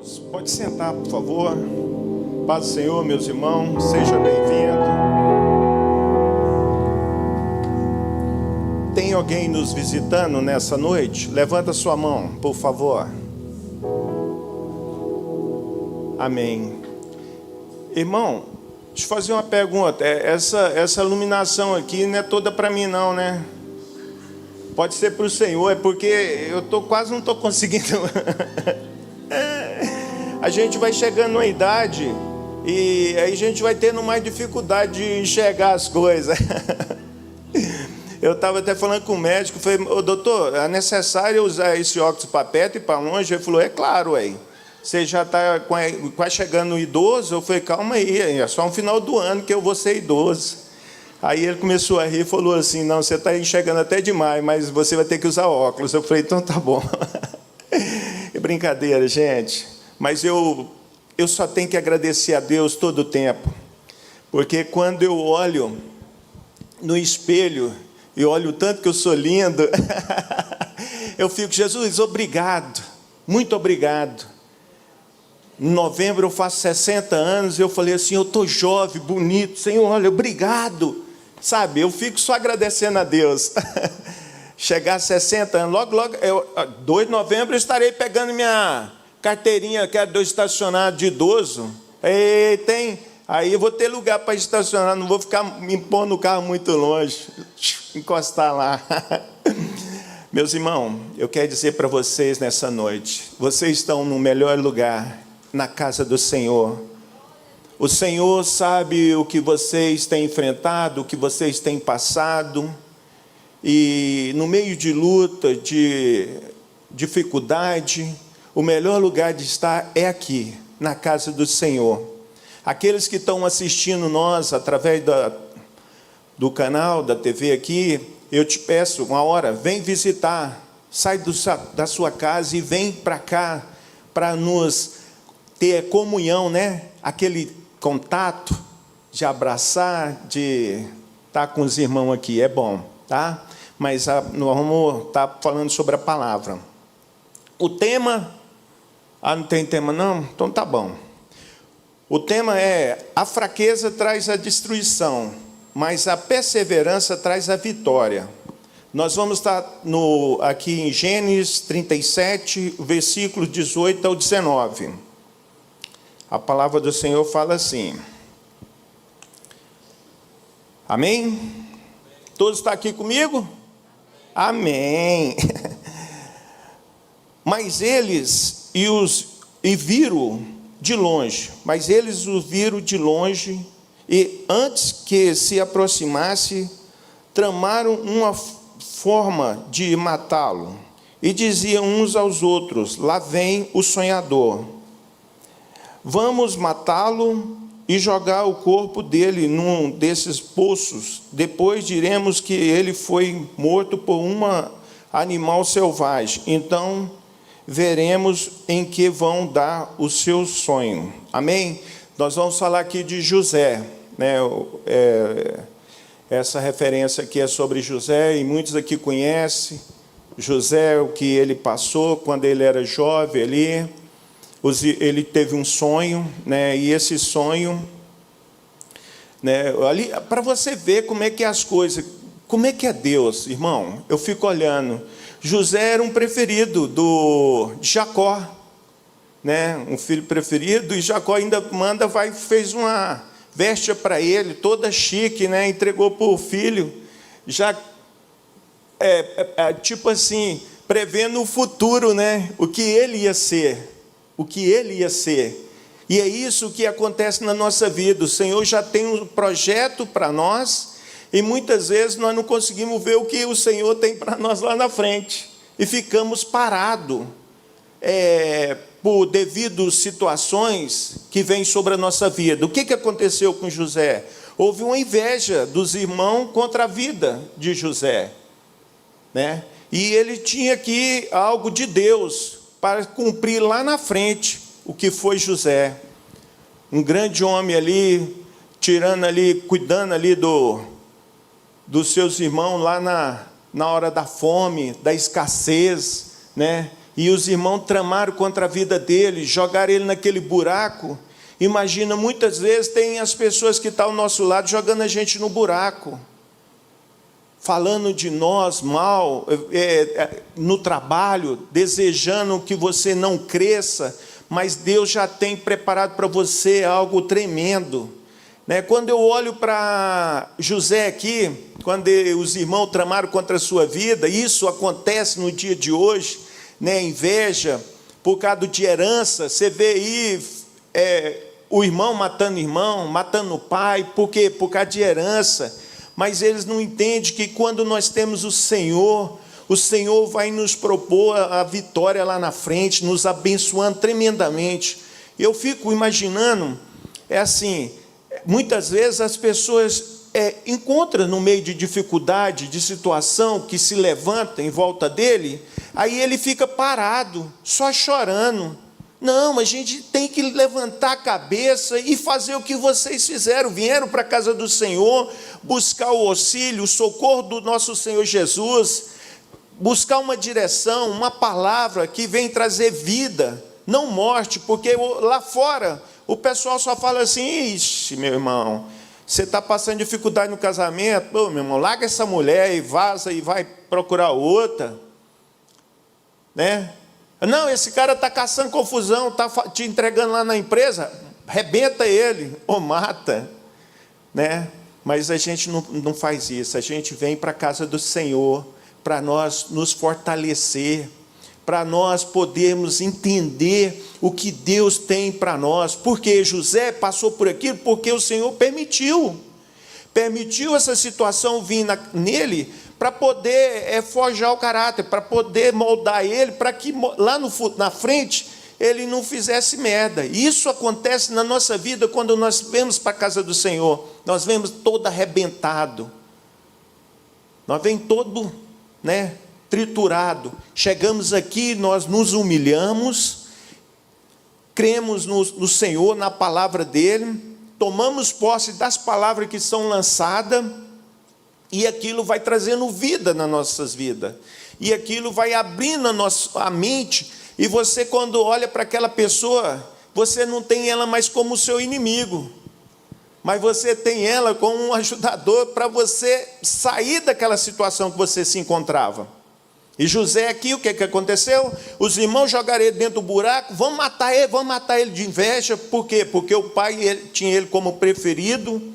Deus, pode sentar, por favor. Paz do Senhor, meus irmãos, seja bem-vindo. Tem alguém nos visitando nessa noite? Levanta sua mão, por favor. Amém. Irmão, deixa eu fazer uma pergunta. Essa iluminação aqui não é toda para mim não, né? Pode ser para o Senhor, é porque eu quase não estou conseguindo. A gente vai chegando numa idade e aí a gente vai tendo mais dificuldade de enxergar as coisas. Eu estava até falando com o médico, falei, doutor, é necessário usar esse óculos para perto e para longe? Ele falou, é claro, aí. Você já está quase chegando no idoso? Eu falei, calma aí, é só no final do ano que eu vou ser idoso. Aí ele começou a rir e falou assim, não, você está enxergando até demais, mas você vai ter que usar óculos. Eu falei, então tá bom. É brincadeira, gente. Mas eu só tenho que agradecer a Deus todo o tempo. Porque quando eu olho no espelho e olho o tanto que eu sou lindo, eu fico, Jesus, obrigado, muito obrigado. Em novembro eu faço 60 anos, eu falei assim, eu estou jovem, bonito, Senhor, olha, obrigado. Sabe, eu fico só agradecendo a Deus. Chegar a 60 anos, logo, 2 de novembro eu estarei pegando minha carteirinha, que é do estacionado de idoso. E tem, aí eu vou ter lugar para estacionar, não vou ficar me pondo no carro muito longe, encostar lá. Meus irmãos, eu quero dizer para vocês nessa noite, vocês estão no melhor lugar, na casa do Senhor. O Senhor sabe o que vocês têm enfrentado, o que vocês têm passado, e no meio de luta, de dificuldade, o melhor lugar de estar é aqui, na casa do Senhor. Aqueles que estão assistindo nós através do canal, da TV aqui, eu te peço, uma hora, vem visitar, sai da sua casa e vem para cá, para nos ter comunhão, né? Aquele contato de abraçar, de estar com os irmãos aqui, é bom, tá? Mas nós vamos estar falando sobre a palavra. O tema... não tem tema não? Então tá bom. O tema é: a fraqueza traz a destruição, mas a perseverança traz a vitória. Nós vamos estar aqui em Gênesis 37, versículos 18 ao 19. A palavra do Senhor fala assim. Amém? Todos estão aqui comigo? Amém. Mas eles viram de longe, e antes que se aproximasse, tramaram uma forma de matá-lo, e diziam uns aos outros, lá vem o sonhador, vamos matá-lo e jogar o corpo dele num desses poços, depois diremos que ele foi morto por um animal selvagem, então veremos em que vão dar o seu sonho. Amém? Nós vamos falar aqui de José, né? Essa referência aqui é sobre José, e muitos aqui conhecem José, o que ele passou quando ele era jovem ali. Ele teve um sonho, né? E esse sonho, né? Ali, para você ver como é que é as coisas, como é que é Deus, irmão. Eu fico olhando. José era um preferido de Jacó, né? Um filho preferido, e Jacó ainda fez uma veste para ele, toda chique, né? Entregou para o filho, já tipo assim, prevendo o futuro, né? O que ele ia ser. E é isso que acontece na nossa vida. O Senhor já tem um projeto para nós, e muitas vezes nós não conseguimos ver o que o Senhor tem para nós lá na frente. E ficamos parados por devido situações que vêm sobre a nossa vida. O que aconteceu com José? Houve uma inveja dos irmãos contra a vida de José, né? E ele tinha aqui algo de Deus para cumprir lá na frente o que foi José. Um grande homem ali, cuidando ali dos seus irmãos lá na hora da fome, da escassez, né? e os irmãos tramaram contra a vida dele, jogaram ele naquele buraco. Imagina, muitas vezes tem as pessoas que estão ao nosso lado jogando a gente no buraco, falando de nós mal, no trabalho, desejando que você não cresça, mas Deus já tem preparado para você algo tremendo. Quando eu olho para José aqui, quando os irmãos tramaram contra a sua vida, isso acontece no dia de hoje, inveja, por causa de herança, você vê aí o irmão, matando o pai, por quê? Por causa de herança. Mas eles não entendem que quando nós temos o Senhor vai nos propor a vitória lá na frente, nos abençoando tremendamente. Eu fico imaginando, assim, muitas vezes as pessoas encontram no meio de dificuldade, de situação, que se levanta em volta dele, aí ele fica parado, só chorando. Não, a gente tem que levantar a cabeça e fazer o que vocês fizeram. Vieram para a casa do Senhor, buscar o auxílio, o socorro do nosso Senhor Jesus, buscar uma direção, uma palavra que vem trazer vida, não morte, porque lá fora o pessoal só fala assim: ixi, meu irmão, você está passando dificuldade no casamento, meu irmão, larga essa mulher e vaza e vai procurar outra, Não, esse cara está caçando confusão, está te entregando lá na empresa, arrebenta ele, ou mata, Mas a gente não faz isso, a gente vem para a casa do Senhor, para nós nos fortalecer, para nós podermos entender o que Deus tem para nós, porque José passou por aquilo, porque o Senhor permitiu essa situação vir nele, para poder forjar o caráter, para poder moldar ele, para que lá na frente ele não fizesse merda. Isso acontece na nossa vida quando nós vamos para a casa do Senhor, nós vemos todo arrebentado, nós vemos todo, triturado. Chegamos aqui, nós nos humilhamos, cremos no Senhor, na palavra dele, tomamos posse das palavras que são lançadas, e aquilo vai trazendo vida nas nossas vidas, e aquilo vai abrindo a mente, e você, quando olha para aquela pessoa, você não tem ela mais como seu inimigo, mas você tem ela como um ajudador para você sair daquela situação que você se encontrava. E José aqui, o que aconteceu? Os irmãos jogaram ele dentro do buraco, vamos matar ele de inveja. Por quê? Porque o pai tinha ele como preferido.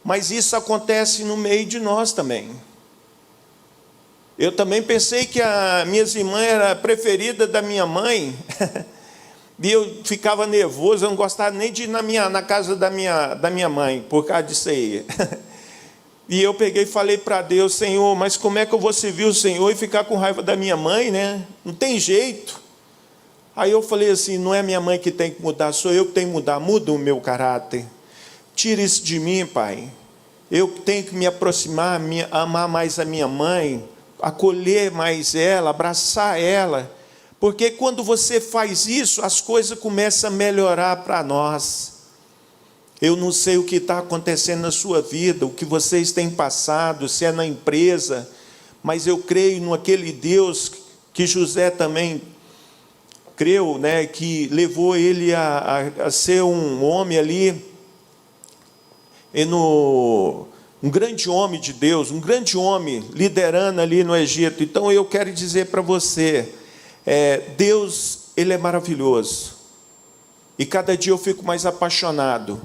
Mas isso acontece no meio de nós também. Eu também pensei que a minha irmã era a preferida da minha mãe, e eu ficava nervoso, eu não gostava nem de ir na casa da minha mãe, por causa disso aí. E eu peguei e falei para Deus: Senhor, mas como é que eu vou servir o Senhor e ficar com raiva da minha mãe, Não tem jeito. Aí eu falei assim: não é minha mãe que tem que mudar, sou eu que tenho que mudar. Muda o meu caráter. Tira isso de mim, Pai. Eu tenho que me aproximar, amar mais a minha mãe, acolher mais ela, abraçar ela. Porque quando você faz isso, as coisas começam a melhorar para nós. Eu não sei o que está acontecendo na sua vida, o que vocês têm passado, se é na empresa, mas eu creio naquele Deus que José também creu, que levou ele a ser um homem ali, um grande homem de Deus, um grande homem liderando ali no Egito. Então eu quero dizer para você, Deus, Ele é maravilhoso, e cada dia eu fico mais apaixonado.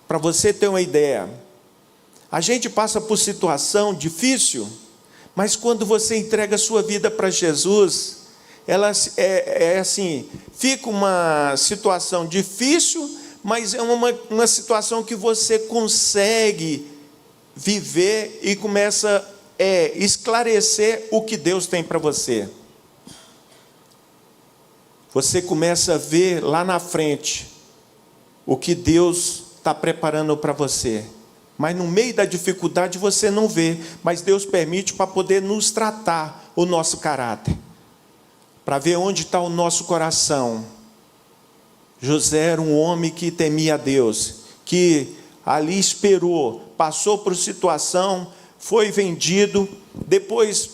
Para você ter uma ideia, a gente passa por situação difícil, mas quando você entrega a sua vida para Jesus, ela assim, fica uma situação difícil, mas é uma situação que você consegue viver e começa a esclarecer o que Deus tem para você. Você começa a ver lá na frente o que Deus está preparando para você. Mas no meio da dificuldade você não vê, mas Deus permite para poder nos tratar o nosso caráter, para ver onde está o nosso coração. José era um homem que temia a Deus, que ali esperou, passou por situação, foi vendido, depois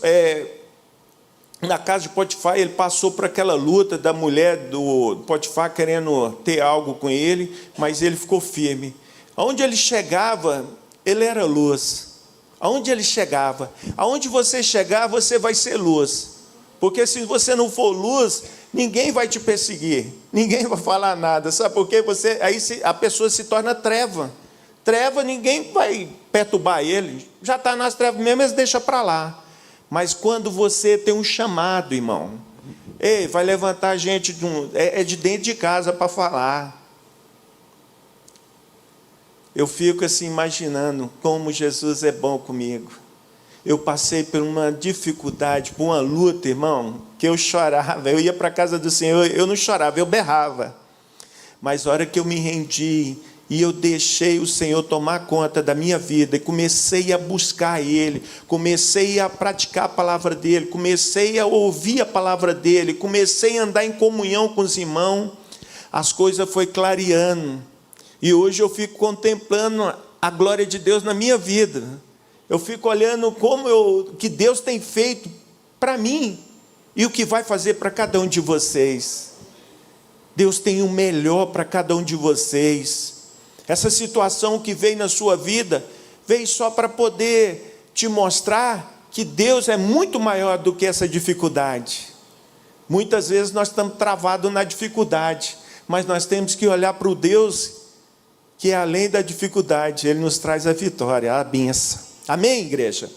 na casa de Potifar, ele passou por aquela luta da mulher do Potifar querendo ter algo com ele, mas ele ficou firme. Aonde ele chegava, ele era luz. Aonde ele chegava, aonde você chegar, você vai ser luz. Porque se você não for luz, ninguém vai te perseguir, ninguém vai falar nada. Sabe por quê? Aí a pessoa se torna treva. Treva, ninguém vai perturbar ele. Já está nas trevas mesmo, eles deixam para lá. Mas quando você tem um chamado, irmão, vai levantar gente de dentro de casa para falar. Eu fico assim imaginando como Jesus é bom comigo. Eu passei por uma dificuldade, por uma luta, irmão, que eu chorava. Eu ia para a casa do Senhor, eu não chorava, eu berrava. Mas a hora que eu me rendi e eu deixei o Senhor tomar conta da minha vida, e comecei a buscar Ele, comecei a praticar a palavra dEle, comecei a ouvir a palavra dEle, comecei a andar em comunhão com os irmãos, as coisas foram clareando. E hoje eu fico contemplando a glória de Deus na minha vida. Eu fico olhando que Deus tem feito para mim e o que vai fazer para cada um de vocês. Deus tem o melhor para cada um de vocês. Essa situação que veio na sua vida, veio só para poder te mostrar que Deus é muito maior do que essa dificuldade. Muitas vezes nós estamos travados na dificuldade, mas nós temos que olhar para o Deus que é além da dificuldade, Ele nos traz a vitória, a bênção. Amém, igreja?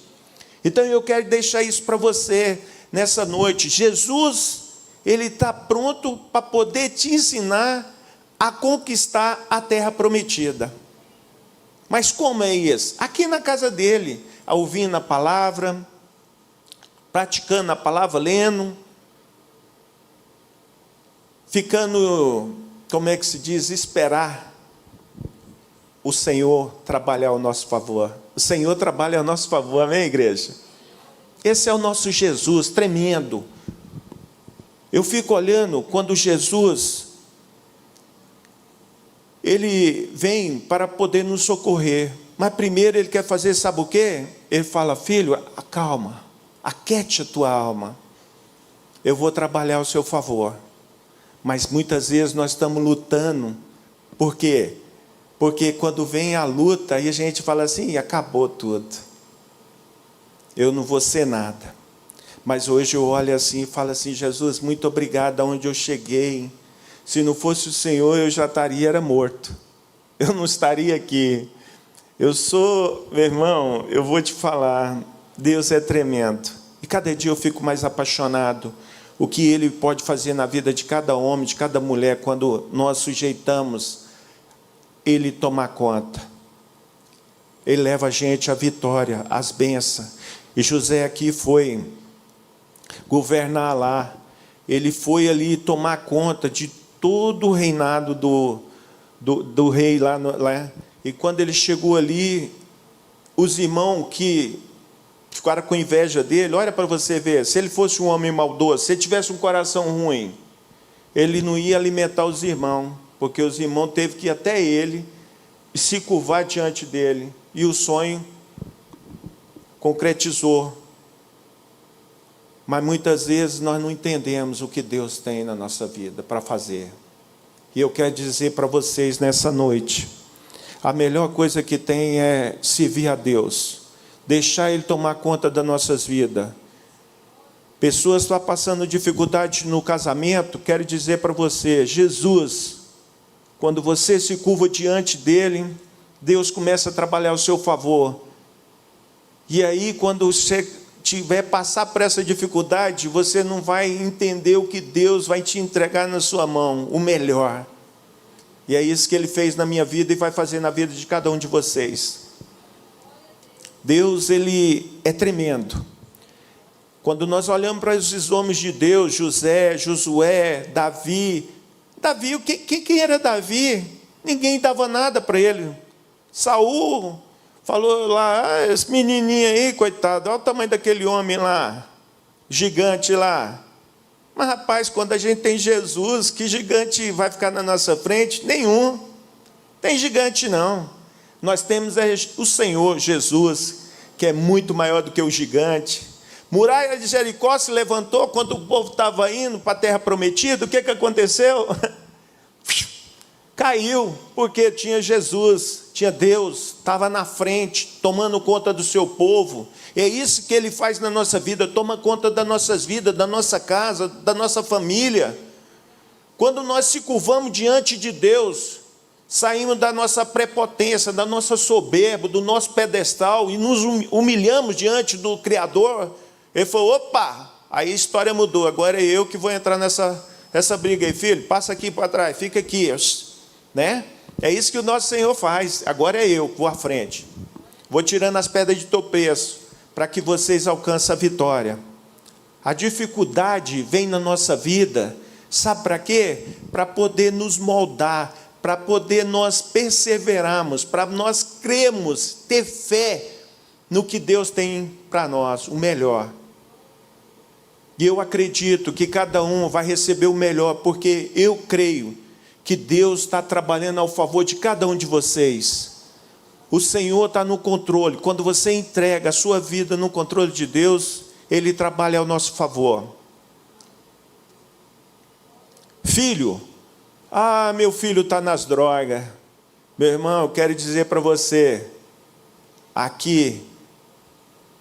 Então eu quero deixar isso para você nessa noite. Jesus, Ele está pronto para poder te ensinar a conquistar a terra prometida. Mas como é isso? Aqui na casa dele, ouvindo a palavra, praticando a palavra, lendo, ficando, como é que se diz, esperar o Senhor trabalhar ao nosso favor. O Senhor trabalha ao nosso favor, amém, igreja? Esse é o nosso Jesus, tremendo. Eu fico olhando quando Jesus, Ele vem para poder nos socorrer. Mas primeiro Ele quer fazer, sabe o quê? Ele fala, filho, acalma, aquete a tua alma. Eu vou trabalhar ao seu favor. Mas muitas vezes nós estamos lutando. Por quê? Porque quando vem a luta, aí a gente fala assim, acabou tudo. Eu não vou ser nada. Mas hoje eu olho assim e falo assim, Jesus, muito obrigado aonde eu cheguei. Se não fosse o Senhor, eu já estaria morto. Eu não estaria aqui. Eu sou, meu irmão, eu vou te falar, Deus é tremendo. E cada dia eu fico mais apaixonado. O que Ele pode fazer na vida de cada homem, de cada mulher, quando nós sujeitamos Ele tomar conta. Ele leva a gente à vitória, às bênçãos. E José aqui foi governar lá. Ele foi ali tomar conta de todo o reinado do rei lá. E quando ele chegou ali, os irmãos que ficaram com inveja dele, olha para você ver, se ele fosse um homem maldoso, se ele tivesse um coração ruim, ele não ia alimentar os irmãos, porque os irmãos teve que ir até ele e se curvar diante dele, e o sonho concretizou. Mas muitas vezes nós não entendemos o que Deus tem na nossa vida para fazer. E eu quero dizer para vocês nessa noite, a melhor coisa que tem é servir a Deus, deixar Ele tomar conta das nossas vidas. Pessoas estão passando dificuldade no casamento, quero dizer para você, Jesus, quando você se curva diante dEle, Deus começa a trabalhar ao seu favor. E aí, quando você tiver passar por essa dificuldade, você não vai entender o que Deus vai te entregar na sua mão, o melhor. E é isso que Ele fez na minha vida e vai fazer na vida de cada um de vocês. Deus, Ele é tremendo. Quando nós olhamos para esses homens de Deus, José, Josué, Davi, quem era Davi? Ninguém dava nada para ele. Saul falou lá, esse menininho aí, coitado, olha o tamanho daquele homem lá, gigante lá. Mas rapaz, quando a gente tem Jesus, que gigante vai ficar na nossa frente? Nenhum. Tem gigante não. Nós temos o Senhor Jesus, que é muito maior do que o gigante. Muralha de Jericó se levantou quando o povo estava indo para a terra prometida. O que aconteceu? Caiu, porque tinha Jesus, tinha Deus, estava na frente, tomando conta do seu povo. É isso que Ele faz na nossa vida, toma conta das nossas vidas, da nossa casa, da nossa família. Quando nós se curvamos diante de Deus, saímos da nossa prepotência, da nossa soberba, do nosso pedestal e nos humilhamos diante do Criador. Ele falou, opa, aí a história mudou, agora é eu que vou entrar nessa briga aí, filho, passa aqui para trás, fica aqui, né? É isso que o nosso Senhor faz, agora é eu que vou à frente. Vou tirando as pedras de tropeço, para que vocês alcancem a vitória. A dificuldade vem na nossa vida, sabe para quê? Para poder nos moldar, para poder nós perseverarmos, para nós crermos, ter fé no que Deus tem para nós, o melhor. E eu acredito que cada um vai receber o melhor, porque eu creio que Deus está trabalhando ao favor de cada um de vocês. O Senhor está no controle. Quando você entrega a sua vida no controle de Deus, Ele trabalha ao nosso favor. Filho, meu filho está nas drogas. Meu irmão, eu quero dizer para você, aqui,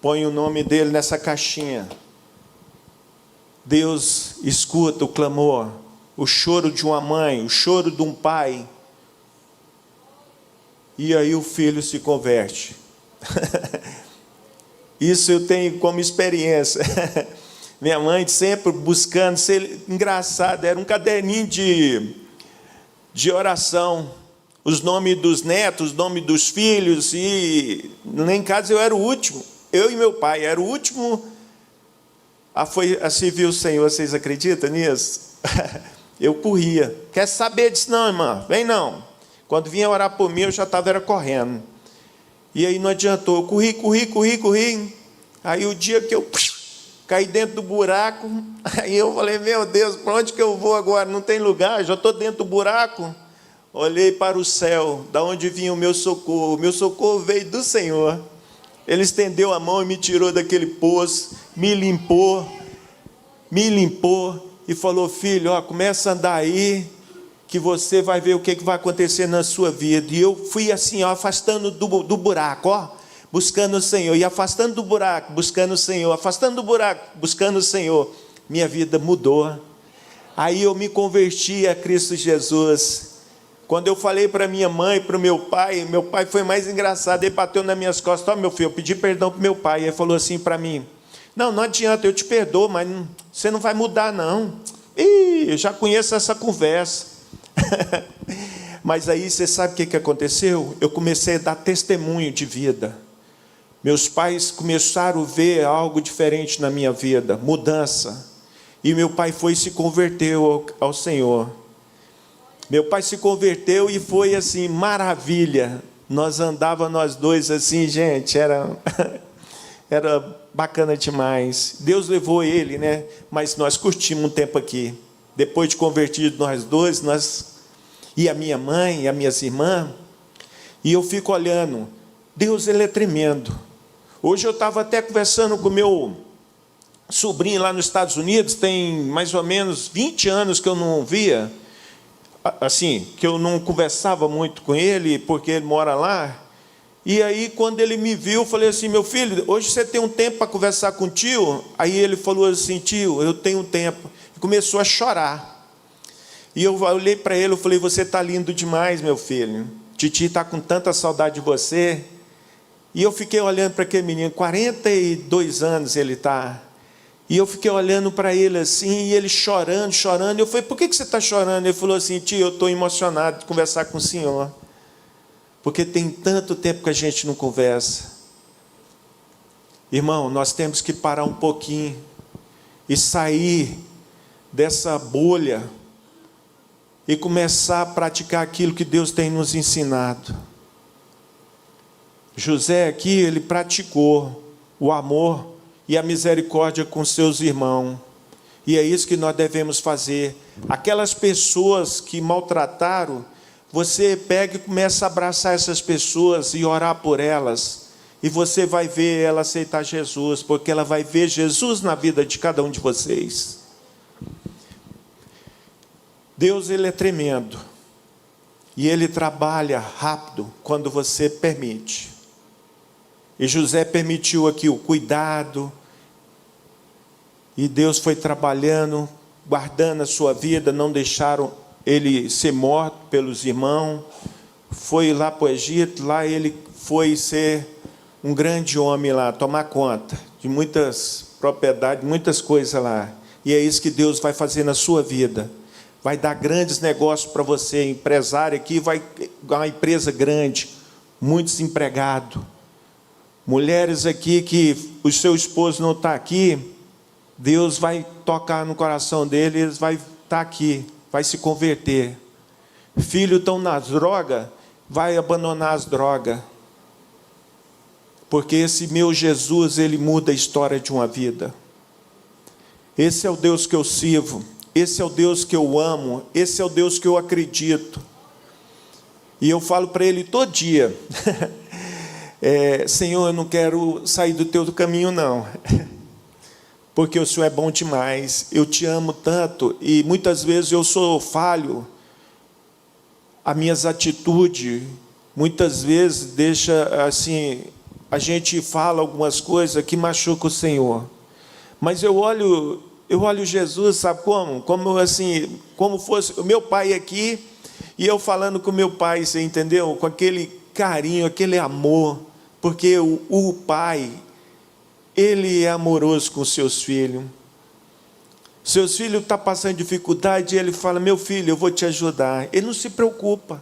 põe o nome dele nessa caixinha. Deus escuta o clamor, o choro de uma mãe, o choro de um pai. E aí o filho se converte. Isso eu tenho como experiência. Minha mãe sempre buscando ser engraçada, era um caderninho de oração, os nomes dos netos, os nomes dos filhos, e lá em casa eu era o último, eu e meu pai, era o último a servir o Senhor. Vocês acreditam nisso? Eu corria. Quer saber disso não, irmã? Vem não. Quando vinha orar por mim, eu já estava correndo. E aí não adiantou, eu corri. Aí o dia que eu caí dentro do buraco, aí eu falei, meu Deus, para onde que eu vou agora? Não tem lugar, já estou dentro do buraco. Olhei para o céu, da onde vinha o meu socorro veio do Senhor. Ele estendeu a mão e me tirou daquele poço, me limpou e falou, filho, começa a andar aí, que você vai ver o que vai acontecer na sua vida. E eu fui assim, afastando do buraco, buscando o Senhor, e afastando do buraco, buscando o Senhor, afastando do buraco, buscando o Senhor. Minha vida mudou. Aí eu me converti a Cristo Jesus. Quando eu falei para minha mãe, para o meu pai foi mais engraçado, ele bateu nas minhas costas, meu filho, eu pedi perdão para o meu pai, ele falou assim para mim, não adianta, eu te perdoo, mas você não vai mudar não. Eu já conheço essa conversa. Mas aí você sabe o que aconteceu? Eu comecei a dar testemunho de vida. Meus pais começaram a ver algo diferente na minha vida, mudança. E meu pai foi e se converteu ao Senhor. Meu pai se converteu e foi assim, maravilha. Nós andávamos nós dois assim, gente, era bacana demais. Deus levou ele, né? Mas nós curtimos um tempo aqui. Depois de convertido nós dois, e a minha mãe, e as minhas irmãs, e eu fico olhando, Deus, Ele é tremendo. Hoje eu estava até conversando com meu sobrinho lá nos Estados Unidos, tem mais ou menos 20 anos que eu não via, assim, que eu não conversava muito com ele, porque ele mora lá. E aí, quando ele me viu, eu falei assim, meu filho, hoje você tem um tempo para conversar com o tio? Aí ele falou assim, tio, eu tenho um tempo. E começou a chorar. E eu olhei para ele, eu falei, você está lindo demais, meu filho. Titi está com tanta saudade de você. E eu fiquei olhando para aquele menino, 42 anos ele está. E eu fiquei olhando para ele assim, e ele chorando. E eu falei, por que você está chorando? Ele falou assim, tio, eu estou emocionado de conversar com o senhor. Porque tem tanto tempo que a gente não conversa. Irmão, nós temos que parar um pouquinho e sair dessa bolha e começar a praticar aquilo que Deus tem nos ensinado. José aqui, ele praticou o amor e a misericórdia com seus irmãos. E é isso que nós devemos fazer. Aquelas pessoas que maltrataram, você pega e começa a abraçar essas pessoas e orar por elas. E você vai ver ela aceitar Jesus, porque ela vai ver Jesus na vida de cada um de vocês. Deus, Ele é tremendo. E Ele trabalha rápido quando você permite. E José permitiu aqui o cuidado. E Deus foi trabalhando, guardando a sua vida, não deixaram ele ser morto pelos irmãos. Foi lá para o Egito, lá ele foi ser um grande homem lá, tomar conta de muitas propriedades, muitas coisas lá. E é isso que Deus vai fazer na sua vida. Vai dar grandes negócios para você, empresário aqui, vai uma empresa grande, muitos empregados. Mulheres aqui que o seu esposo não está aqui, Deus vai tocar no coração dele, eles vai estar aqui, vai se converter. Filhos estão nas drogas, vai abandonar as drogas. Porque esse meu Jesus, ele muda a história de uma vida. Esse é o Deus que eu sirvo, esse é o Deus que eu amo, esse é o Deus que eu acredito. E eu falo para ele todo dia, Senhor, eu não quero sair do teu caminho não, porque o Senhor é bom demais, eu te amo tanto, e muitas vezes eu sou falho, as minhas atitudes, muitas vezes deixa assim, a gente fala algumas coisas que machucam o Senhor, mas eu olho Jesus, sabe como? Como fosse o meu pai aqui, e eu falando com meu pai, você entendeu? Com aquele carinho, aquele amor, porque o pai, ele é amoroso com seus filhos. Seus filhos estão passando dificuldade, e ele fala, meu filho, eu vou te ajudar. Ele não se preocupa,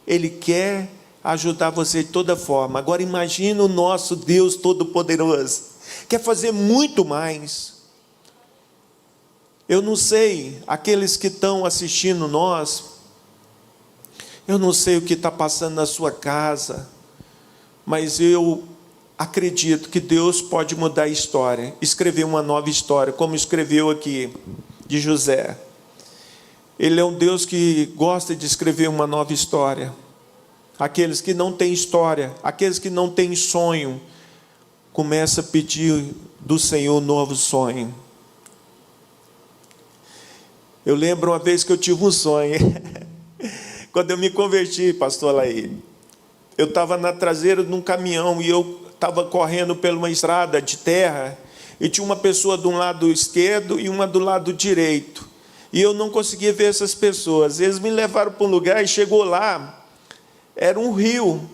ele quer ajudar você de toda forma. Agora imagina o nosso Deus Todo-Poderoso, quer fazer muito mais. Eu não sei, aqueles que estão assistindo nós, eu não sei o que está passando na sua casa, mas eu acredito que Deus pode mudar a história, escrever uma nova história, como escreveu aqui de José. Ele é um Deus que gosta de escrever uma nova história. Aqueles que não têm história, aqueles que não têm sonho, começa a pedir do Senhor um novo sonho. Eu lembro uma vez que eu tive um sonho, quando eu me converti, pastor Alaí, eu estava na traseira de um caminhão e eu estava correndo por uma estrada de terra e tinha uma pessoa de um lado esquerdo e uma do lado direito. E eu não conseguia ver essas pessoas. Eles me levaram para um lugar e chegou lá, era um rio.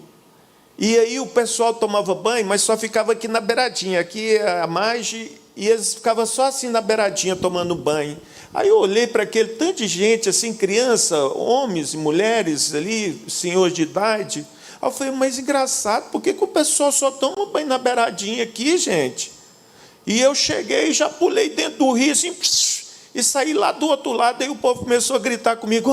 E aí o pessoal tomava banho, mas só ficava aqui na beiradinha, aqui a margem, e eles ficavam só assim na beiradinha tomando banho. Aí eu olhei para aquele tanto de gente, assim, criança, homens e mulheres ali, senhores de idade. Aí eu falei, mas engraçado, por que o pessoal só toma banho na beiradinha aqui, gente? E eu cheguei e já pulei dentro do rio, assim, e saí lá do outro lado, aí o povo começou a gritar comigo,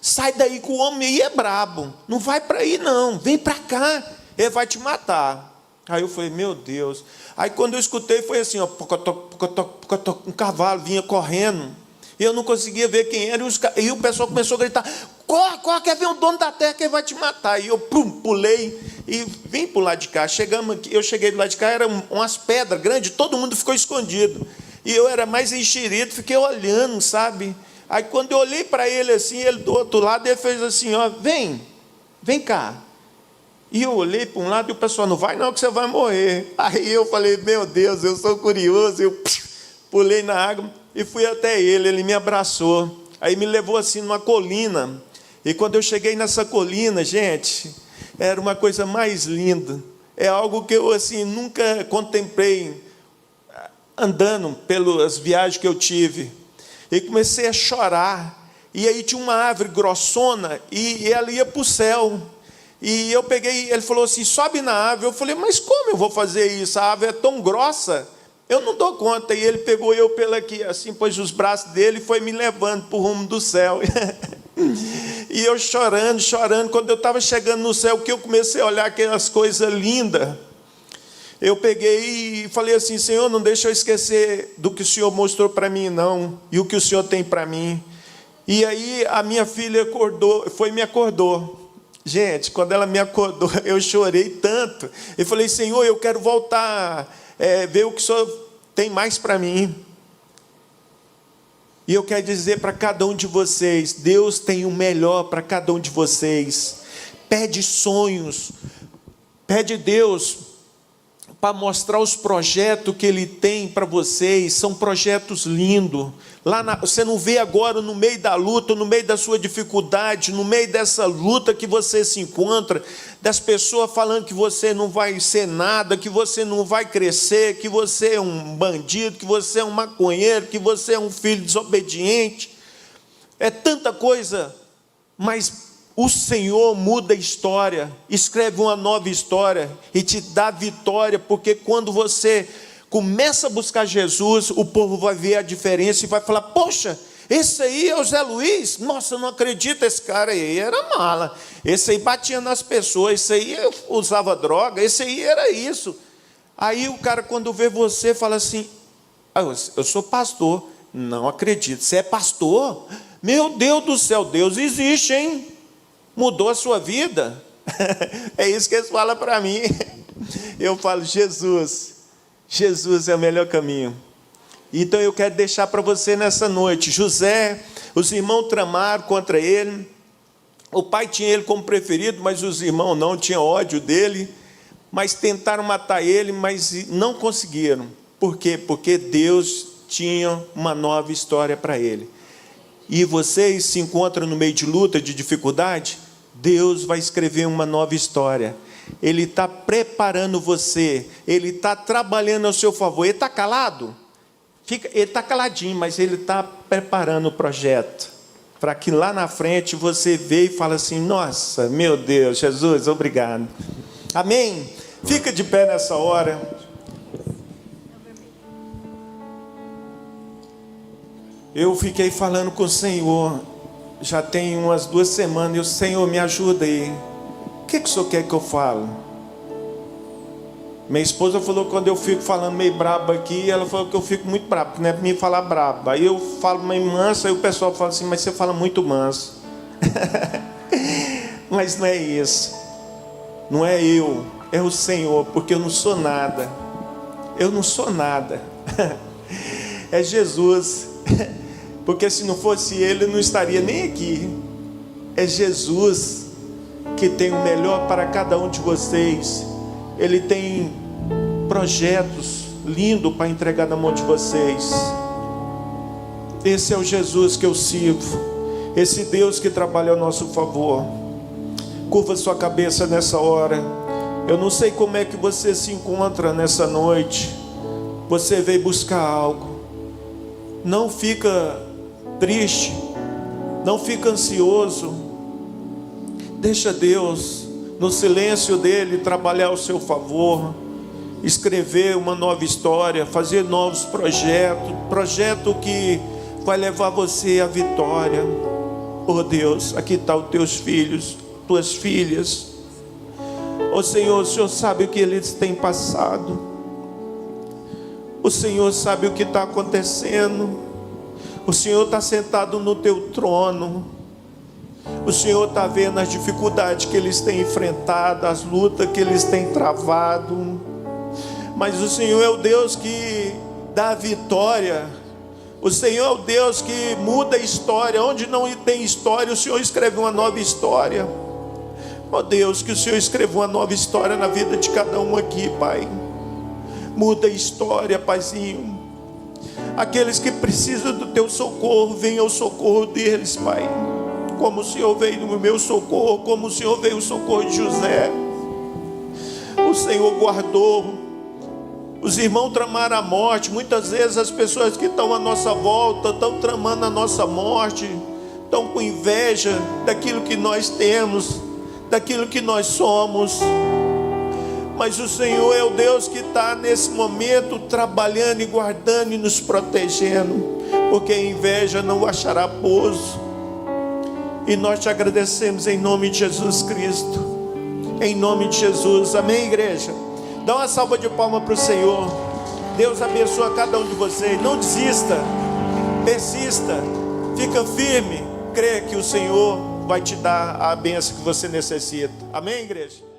sai daí que o homem aí é brabo, não vai para aí não, vem para cá, ele vai te matar. Aí eu falei, meu Deus. Aí quando eu escutei, foi assim, um cavalo vinha correndo, e eu não conseguia ver quem era, e o pessoal começou a gritar, corre, quer ver o dono da terra que ele vai te matar. E eu pulei e vim para o lado de cá. Chegamos aqui, eu cheguei do lado de cá, eram umas pedras grandes, todo mundo ficou escondido. E eu era mais enxerido, fiquei olhando, sabe? Aí quando eu olhei para ele assim, ele do outro lado, ele fez assim, vem cá. E eu olhei para um lado e o pessoal, não vai não que você vai morrer. Aí eu falei, meu Deus, eu sou curioso, eu pulei na água e fui até ele, ele me abraçou. Aí me levou assim numa colina. E quando eu cheguei nessa colina, gente, era uma coisa mais linda. É algo que eu assim nunca contemplei andando pelas viagens que eu tive. E comecei a chorar. E aí tinha uma árvore grossona e ela ia para o céu. E eu peguei, ele falou assim, sobe na árvore. Eu falei, mas como eu vou fazer isso? A árvore é tão grossa, eu não dou conta. E ele pegou eu pela aqui, assim, pôs os braços dele e foi me levando para o rumo do céu. E eu chorando, quando eu estava chegando no céu, que eu comecei a olhar aquelas coisas lindas, eu peguei e falei assim, Senhor, não deixa eu esquecer do que o Senhor mostrou para mim, não, e o que o Senhor tem para mim. E aí a minha filha me acordou. Gente, quando ela me acordou, eu chorei tanto. Eu falei, Senhor, eu quero voltar, ver o que o Senhor tem mais para mim. E eu quero dizer para cada um de vocês, Deus tem o melhor para cada um de vocês. Pede sonhos, pede Deus para mostrar os projetos que Ele tem para vocês. São projetos lindos. Você não vê agora no meio da luta, no meio da sua dificuldade, no meio dessa luta que você se encontra, das pessoas falando que você não vai ser nada, que você não vai crescer, que você é um bandido, que você é um maconheiro, que você é um filho desobediente. É tanta coisa, mas o Senhor muda a história, escreve uma nova história e te dá vitória, porque quando você começa a buscar Jesus, o povo vai ver a diferença e vai falar, poxa, esse aí é o Zé Luiz? Nossa, eu não acredito, esse cara aí era mala, esse aí batia nas pessoas, esse aí usava droga, esse aí era isso. Aí o cara, quando vê você, fala assim, eu sou pastor. Não acredito, você é pastor? Meu Deus do céu, Deus existe, hein? Mudou a sua vida? É isso que eles falam para mim. Eu falo, Jesus é o melhor caminho. Então eu quero deixar para você nessa noite, José, os irmãos tramaram contra ele, o pai tinha ele como preferido, mas os irmãos não, tinham ódio dele, mas tentaram matar ele, mas não conseguiram. Por quê? Porque Deus tinha uma nova história para ele. E vocês se encontram no meio de luta, de dificuldade, Deus vai escrever uma nova história. Ele está preparando você, Ele está trabalhando ao seu favor. Ele está calado? Ele está caladinho, mas Ele está preparando o projeto, para que lá na frente você veja e fale assim, nossa, meu Deus, Jesus, obrigado. Amém? Fica de pé nessa hora. Eu fiquei falando com o Senhor, já tem umas 2 semanas, e o Senhor, me ajuda aí. O que o Senhor quer que eu fale? Minha esposa falou que quando eu fico falando meio brabo aqui, ela falou que eu fico muito brabo, porque não é para mim falar brabo. Aí eu falo meio manso, aí o pessoal fala assim, mas você fala muito manso. Mas não é isso. Não é eu, é o Senhor, porque eu não sou nada. Eu não sou nada. É Jesus. Porque se não fosse Ele, eu não estaria nem aqui. É Jesus que tem o melhor para cada um de vocês. Ele tem projetos lindos para entregar na mão de vocês. Esse é o Jesus que eu sirvo. Esse Deus que trabalha ao nosso favor. Curva sua cabeça nessa hora. Eu não sei como é que você se encontra nessa noite. Você veio buscar algo. Não fica triste, não fica ansioso. Deixa Deus, no silêncio dele, trabalhar ao seu favor, escrever uma nova história, fazer novos projetos, projeto que vai levar você à vitória. Oh Deus, aqui estão os teus filhos, tuas filhas. Oh Senhor, o Senhor sabe o que eles têm passado. O Senhor sabe o que está acontecendo. O Senhor está sentado no teu trono. O Senhor está vendo as dificuldades que eles têm enfrentado, as lutas que eles têm travado. Mas o Senhor é o Deus que dá a vitória. O Senhor é o Deus que muda a história. Onde não tem história, o Senhor escreve uma nova história. Ó Deus, que o Senhor escreva uma nova história na vida de cada um aqui, Pai. Muda a história, Paizinho. Aqueles que precisam do teu socorro, venha ao socorro deles, Pai. Como o Senhor veio no meu socorro, como o Senhor veio ao socorro de José. O Senhor guardou. Os irmãos tramaram a morte. Muitas vezes as pessoas que estão à nossa volta estão tramando a nossa morte, estão com inveja daquilo que nós temos, daquilo que nós somos. Mas o Senhor é o Deus que está nesse momento trabalhando e guardando e nos protegendo, porque a inveja não achará pouso. E nós te agradecemos em nome de Jesus Cristo, em nome de Jesus. Amém, igreja? Dá uma salva de palmas para o Senhor. Deus abençoa cada um de vocês. Não desista, persista, fica firme, crê que o Senhor vai te dar a bênção que você necessita. Amém, igreja?